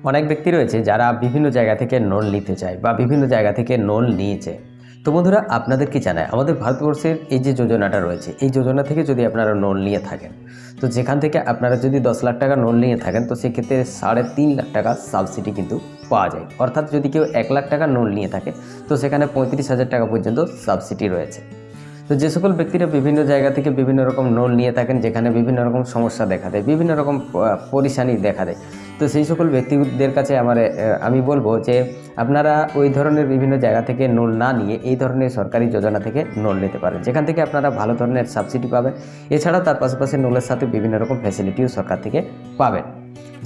অনেক ব্যক্তি রয়েছে যারা বিভিন্ন জায়গা থেকে লোন নিতে চায় বা বিভিন্ন জায়গা থেকে লোন নিয়েছে। তো বন্ধুরা, আপনাদের কি জানায় আমাদের ভারতবর্ষের এই যে যোজনাটা রয়েছে, এই যোজনা থেকে যদি আপনারা লোন নিয়ে থাকেন, তো যেখান থেকে আপনারা যদি 10 লাখ টাকা লোন নিয়ে থাকেন, তো সেক্ষেত্রে 3.5 লাখ টাকা সাবসিডি কিন্তু পাওয়া যায়। অর্থাৎ যদি কেউ 1 লাখ টাকা লোন নিয়ে থাকে, তো সেখানে 35,000 টাকা পর্যন্ত সাবসিডি রয়েছে। তো যে সকল ব্যক্তিরা বিভিন্ন জায়গা থেকে বিভিন্ন রকম লোন নিয়ে থাকেন, যেখানে বিভিন্ন রকম সমস্যা দেখা দেয়, বিভিন্ন রকম পরেশানি দেখা দেয়, তো সেই সকল ব্যক্তিদের কাছে আমি বলবো যে আপনারা ওই ধরনের বিভিন্ন জায়গা থেকে লোন না নিয়ে এই ধরনের সরকারি যোজনা থেকে লোন নিতে পারেন, যেখান থেকে আপনারা ভালো ধরনের সাবসিডি পাবেন। এছাড়াও তার পাশাপাশি লোনের সাথে বিভিন্ন রকম ফ্যাসিলিটিও সরকার থেকে পাবেন।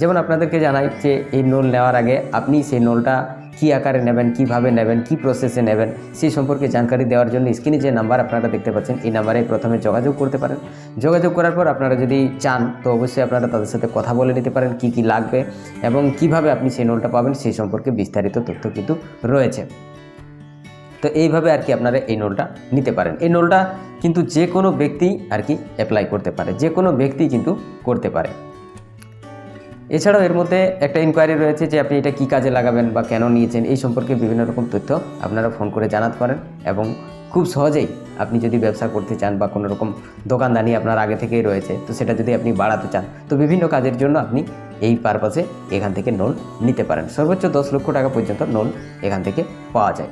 যেমন আপনাদেরকে জানাই যে এই লোন নেওয়ার আগে আপনি সেই লোনটা কী আকারে নেবেন, কীভাবে নেবেন, কী প্রসেসে নেবেন, সেই সম্পর্কে জানকারি দেওয়ার জন্য স্ক্রিনে যে নাম্বার আপনারা দেখতে পাচ্ছেন, এই নাম্বারে প্রথমে যোগাযোগ করতে পারেন। যোগাযোগ করার পর আপনারা যদি চান, তো অবশ্যই আপনারা তাদের সাথে কথা বলে নিতে পারেন কী কী লাগবে এবং কিভাবে আপনি সেই লোনটা পাবেন, সেই সম্পর্কে বিস্তারিত তথ্য কিন্তু রয়েছে। তো এইভাবে আর কি আপনারা এই লোনটা নিতে পারেন। এই লোনটা কিন্তু যে কোনো ব্যক্তি আর কি অ্যাপ্লাই করতে পারে, যে কোনো ব্যক্তি কিন্তু করতে পারে। এছাড়াও এর মধ্যে একটা ইনকোয়ারি রয়েছে যে আপনি এটা কী কাজে লাগাবেন বা কেন নিয়েছেন, এই সম্পর্কে বিভিন্ন রকম তথ্য আপনারা ফোন করে জানাতে পারেন। এবং খুব সহজেই আপনি যদি ব্যবসা করতে চান বা কোনো রকম দোকানদানি আপনার আগে থেকেই রয়েছে, তো সেটা যদি আপনি বাড়াতে চান, তো বিভিন্ন কাজের জন্য আপনি এই পারপাসে এখান থেকে লোন নিতে পারেন। সর্বোচ্চ 10 লক্ষ টাকা পর্যন্ত লোন এখান থেকে পাওয়া যায়।